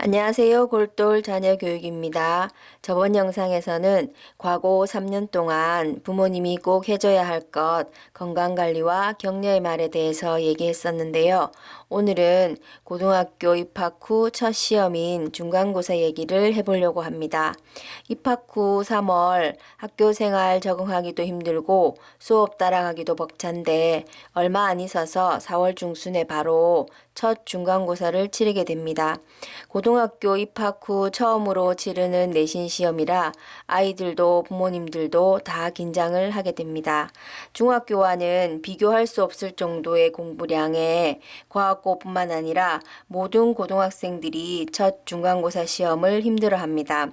안녕하세요. 골똘 자녀교육입니다. 저번 영상에서는 과거 3년 동안 부모님이 꼭 해줘야 할 것, 건강관리와 격려의 말에 대해서 얘기했었는데요. 오늘은 고등학교 입학 후 첫 시험인 중간고사 얘기를 해보려고 합니다. 입학 후 3월 학교 생활 적응하기도 힘들고 수업 따라가기도 벅찬데 얼마 안 있어서 4월 중순에 바로 첫 중간고사를 치르게 됩니다. 고등학교 입학 후 처음으로 치르는 내신 시험이라 아이들도 부모님들도 다 긴장을 하게 됩니다. 중학교와는 비교할 수 없을 정도의 공부량에 과학고뿐만 아니라 모든 고등학생들이 첫 중간고사 시험을 힘들어합니다.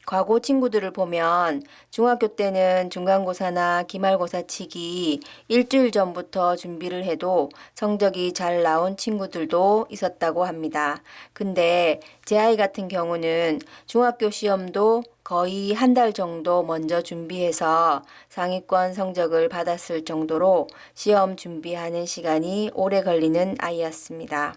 과거 친구들을 보면 중학교 때는 중간고사나 기말고사 치기 일주일 전부터 준비를 해도 성적이 잘 나온 친구들도 있었다고 합니다. 근데 제 아이 같은 경우는 중학교 시험도 거의 한 달 정도 먼저 준비해서 상위권 성적을 받았을 정도로 시험 준비하는 시간이 오래 걸리는 아이였습니다.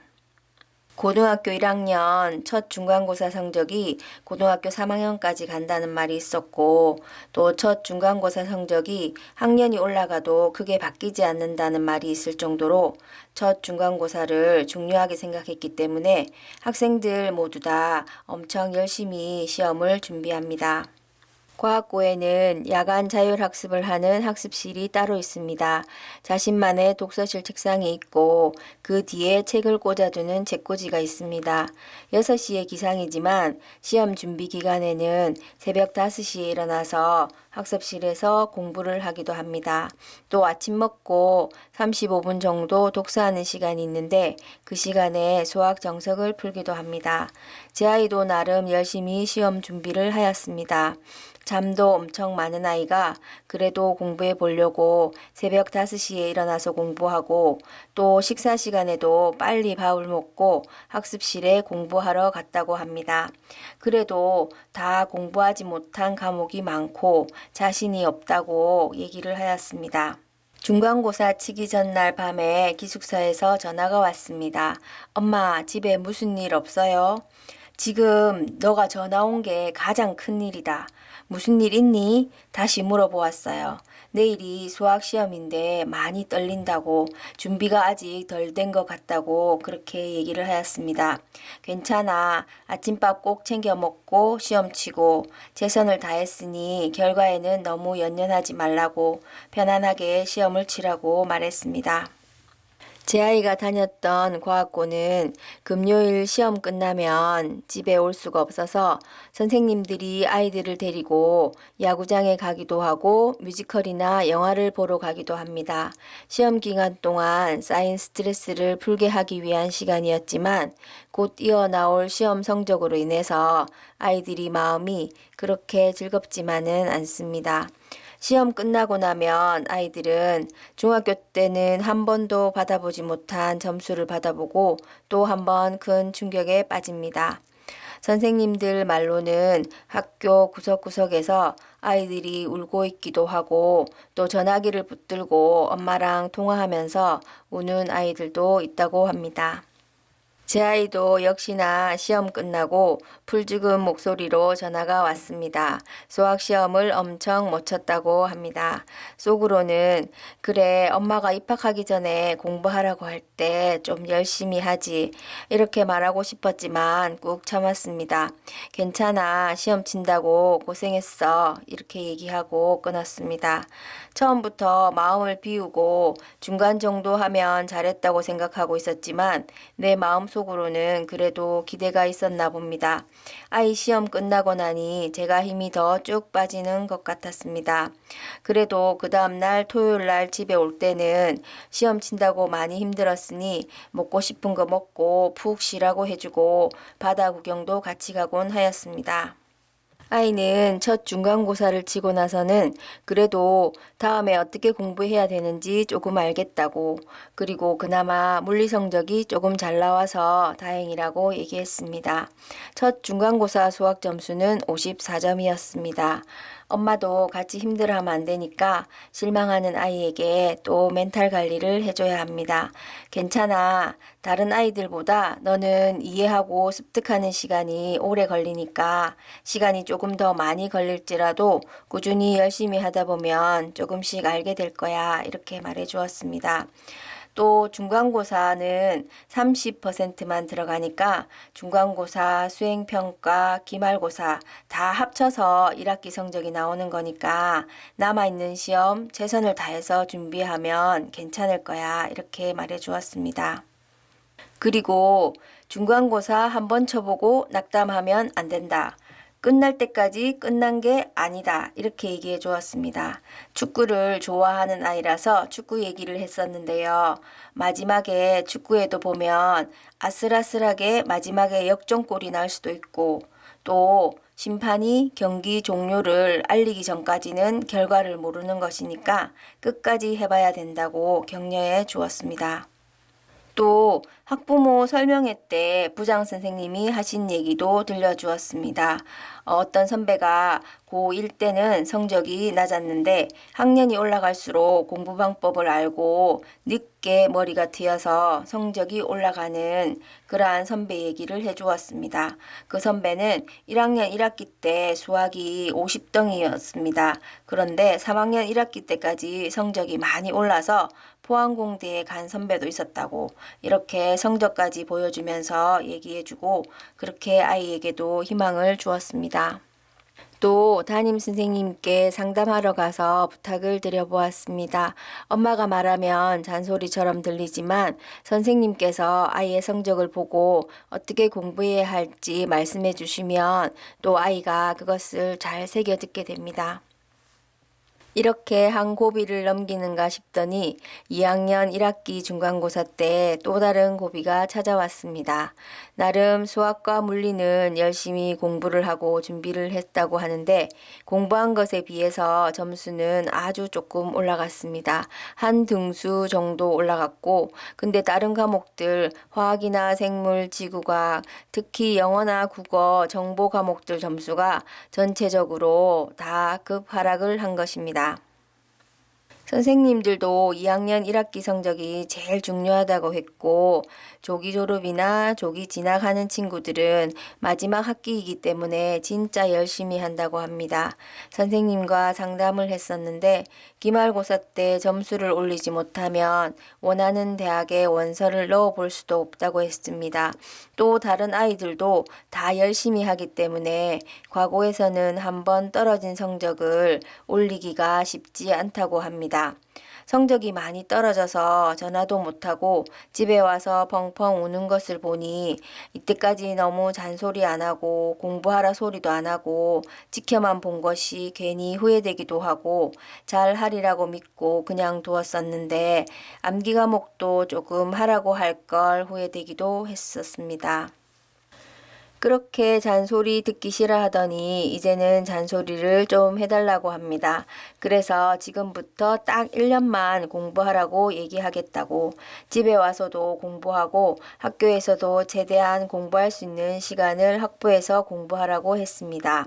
고등학교 1학년 첫 중간고사 성적이 고등학교 3학년까지 간다는 말이 있었고, 또 첫 중간고사 성적이 학년이 올라가도 크게 바뀌지 않는다는 말이 있을 정도로 첫 중간고사를 중요하게 생각했기 때문에 학생들 모두 다 엄청 열심히 시험을 준비합니다. 과학고에는 야간 자율학습을 하는 학습실이 따로 있습니다. 자신만의 독서실 책상이 있고 그 뒤에 책을 꽂아두는 책꽂이가 있습니다. 6시에 기상이지만 시험 준비 기간에는 새벽 5시에 일어나서 학습실에서 공부를 하기도 합니다. 또 아침 먹고 35분 정도 독서하는 시간이 있는데 그 시간에 수학 정석을 풀기도 합니다. 제 아이도 나름 열심히 시험 준비를 하였습니다. 잠도 엄청 많은 아이가 그래도 공부해 보려고 새벽 5시에 일어나서 공부하고 또 식사 시간에도 빨리 밥을 먹고 학습실에 공부하러 갔다고 합니다. 그래도 다 공부하지 못한 과목이 많고 자신이 없다고 얘기를 하였습니다. 중간고사 치기 전날 밤에 기숙사에서 전화가 왔습니다. 엄마, 집에 무슨 일 없어요? 지금 너가 전화 온 게 가장 큰 일이다. 무슨 일 있니? 다시 물어보았어요. 내일이 수학 시험인데 많이 떨린다고, 준비가 아직 덜 된 것 같다고 그렇게 얘기를 하였습니다. 괜찮아. 아침밥 꼭 챙겨 먹고 시험 치고 최선을 다했으니 결과에는 너무 연연하지 말라고 편안하게 시험을 치라고 말했습니다. 제 아이가 다녔던 과학고는 금요일 시험 끝나면 집에 올 수가 없어서 선생님들이 아이들을 데리고 야구장에 가기도 하고 뮤지컬이나 영화를 보러 가기도 합니다. 시험 기간 동안 쌓인 스트레스를 풀게 하기 위한 시간이었지만 곧 이어나올 시험 성적으로 인해서 아이들이 마음이 그렇게 즐겁지만은 않습니다. 시험 끝나고 나면 아이들은 중학교 때는 한 번도 받아보지 못한 점수를 받아보고 또 한 번 큰 충격에 빠집니다. 선생님들 말로는 학교 구석구석에서 아이들이 울고 있기도 하고 또 전화기를 붙들고 엄마랑 통화하면서 우는 아이들도 있다고 합니다. 제 아이도 역시나 시험 끝나고 풀죽은 목소리로 전화가 왔습니다. 수학 시험을 엄청 못 쳤다고 합니다. 속으로는 그래 엄마가 입학하기 전에 공부하라고 할 때 좀 열심히 하지 이렇게 말하고 싶었지만 꾹 참았습니다. 괜찮아 시험 친다고 고생했어 이렇게 얘기하고 끊었습니다. 처음부터 마음을 비우고 중간 정도 하면 잘했다고 생각하고 있었지만 내 마음속으로는 그래도 기대가 있었나 봅니다. 아이 시험 끝나고 나니 제가 힘이 더 쭉 빠지는 것 같았습니다. 그래도 그 다음날 토요일날 집에 올 때는 시험 친다고 많이 힘들었으니 먹고 싶은 거 먹고 푹 쉬라고 해주고 바다 구경도 같이 가곤 하였습니다. 아이는 첫 중간고사를 치고 나서는 그래도 다음에 어떻게 공부해야 되는지 조금 알겠다고, 그리고 그나마 물리 성적이 조금 잘 나와서 다행이라고 얘기했습니다. 첫 중간고사 수학 점수는 54점이었습니다. 엄마도 같이 힘들어하면 안 되니까 실망하는 아이에게 또 멘탈 관리를 해줘야 합니다. 괜찮아. 다른 아이들보다 너는 이해하고 습득하는 시간이 오래 걸리니까 시간이 조금 더 많이 걸릴지라도 꾸준히 열심히 하다 보면 조금씩 알게 될 거야. 이렇게 말해 주었습니다. 또 중간고사는 30%만 들어가니까 중간고사, 수행평가, 기말고사 다 합쳐서 1학기 성적이 나오는 거니까 남아있는 시험 최선을 다해서 준비하면 괜찮을 거야. 이렇게 말해 주었습니다. 그리고 중간고사 한 번 쳐보고 낙담하면 안 된다. 끝날 때까지 끝난 게 아니다. 이렇게 얘기해 주었습니다. 축구를 좋아하는 아이라서 축구 얘기를 했었는데요. 마지막에 축구에도 보면 아슬아슬하게 마지막에 역전골이 날 수도 있고 또 심판이 경기 종료를 알리기 전까지는 결과를 모르는 것이니까 끝까지 해봐야 된다고 격려해 주었습니다. 또 학부모 설명회 때 부장 선생님이 하신 얘기도 들려주었습니다. 어떤 선배가 고1 때는 성적이 낮았는데 학년이 올라갈수록 공부 방법을 알고 늦게 머리가 트여서 성적이 올라가는 그러한 선배 얘기를 해주었습니다. 그 선배는 1학년 1학기 때 수학이 50등이었습니다. 그런데 3학년 1학기 때까지 성적이 많이 올라서 포항공대에 간 선배도 있었다고 이렇게 성적까지 보여주면서 얘기해주고 그렇게 아이에게도 희망을 주었습니다. 또 담임 선생님께 상담하러 가서 부탁을 드려보았습니다. 엄마가 말하면 잔소리처럼 들리지만 선생님께서 아이의 성적을 보고 어떻게 공부해야 할지 말씀해 주시면 또 아이가 그것을 잘 새겨 듣게 됩니다. 이렇게 한 고비를 넘기는가 싶더니 2학년 1학기 중간고사 때 또 다른 고비가 찾아왔습니다. 나름 수학과 물리는 열심히 공부를 하고 준비를 했다고 하는데 공부한 것에 비해서 점수는 아주 조금 올라갔습니다. 한 등수 정도 올라갔고 근데 다른 과목들 화학이나 생물, 지구과학, 특히 영어나 국어, 정보 과목들 점수가 전체적으로 다 급하락을 한 것입니다. 선생님들도 2학년 1학기 성적이 제일 중요하다고 했고 조기 졸업이나 조기 진학하는 친구들은 마지막 학기이기 때문에 진짜 열심히 한다고 합니다. 선생님과 상담을 했었는데 기말고사 때 점수를 올리지 못하면 원하는 대학에 원서를 넣어볼 수도 없다고 했습니다. 또 다른 아이들도 다 열심히 하기 때문에 과거에서는 한번 떨어진 성적을 올리기가 쉽지 않다고 합니다. 성적이 많이 떨어져서 전화도 못하고 집에 와서 펑펑 우는 것을 보니 이때까지 너무 잔소리 안 하고 공부하라 소리도 안 하고 지켜만 본 것이 괜히 후회되기도 하고 잘 하리라고 믿고 그냥 두었었는데 암기 과목도 조금 하라고 할 걸 후회되기도 했었습니다. 그렇게 잔소리 듣기 싫어하더니 이제는 잔소리를 좀 해달라고 합니다. 그래서 지금부터 딱 1년만 공부하라고 얘기하겠다고 집에 와서도 공부하고 학교에서도 최대한 공부할 수 있는 시간을 확보해서 공부하라고 했습니다.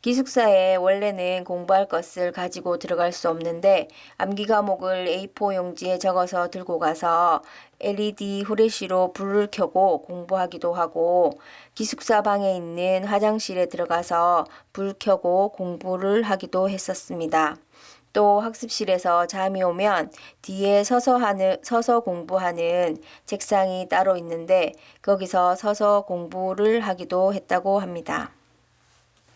기숙사에 원래는 공부할 것을 가지고 들어갈 수 없는데 암기 과목을 A4 용지에 적어서 들고 가서 LED 후레쉬로 불을 켜고 공부하기도 하고 기숙사 방에 있는 화장실에 들어가서 불 켜고 공부를 하기도 했었습니다. 또 학습실에서 잠이 오면 뒤에 서서 공부하는 책상이 따로 있는데 거기서 서서 공부를 하기도 했다고 합니다.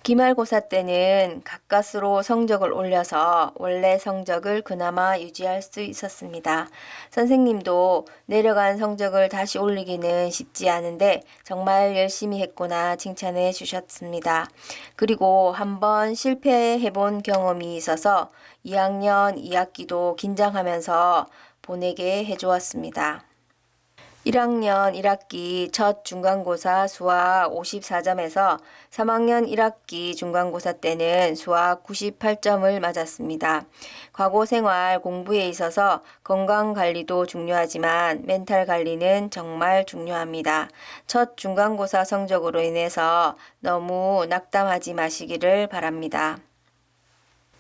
기말고사 때는 가까스로 성적을 올려서 원래 성적을 그나마 유지할 수 있었습니다. 선생님도 내려간 성적을 다시 올리기는 쉽지 않은데 정말 열심히 했구나 칭찬해 주셨습니다. 그리고 한번 실패해 본 경험이 있어서 2학년 2학기도 긴장하면서 보내게 해주었습니다. 1학년 1학기 첫 중간고사 수학 54점에서 3학년 1학기 중간고사 때는 수학 98점을 맞았습니다. 과거 생활 공부에 있어서 건강 관리도 중요하지만 멘탈 관리는 정말 중요합니다. 첫 중간고사 성적으로 인해서 너무 낙담하지 마시기를 바랍니다.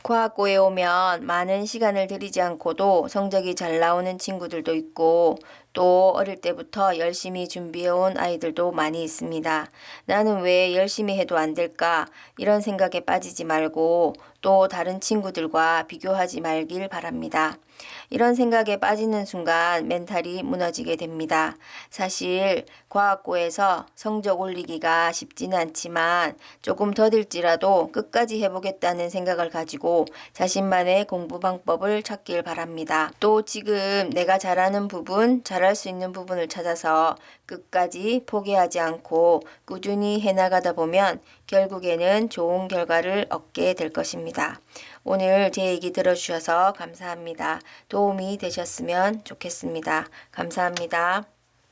과학고에 오면 많은 시간을 들이지 않고도 성적이 잘 나오는 친구들도 있고 또 어릴 때부터 열심히 준비해온 아이들도 많이 있습니다. 나는 왜 열심히 해도 안 될까? 이런 생각에 빠지지 말고 또 다른 친구들과 비교하지 말길 바랍니다. 이런 생각에 빠지는 순간 멘탈이 무너지게 됩니다. 사실 과학고에서 성적 올리기가 쉽지는 않지만 조금 더딜지라도 끝까지 해보겠다는 생각을 가지고 자신만의 공부 방법을 찾길 바랍니다. 또 지금 내가 잘하는 부분, 잘할 수 있는 부분을 찾아서 끝까지 포기하지 않고 꾸준히 해나가다 보면 결국에는 좋은 결과를 얻게 될 것입니다. 오늘 제 얘기 들어주셔서 감사합니다. 도움이 되셨으면 좋겠습니다. 감사합니다.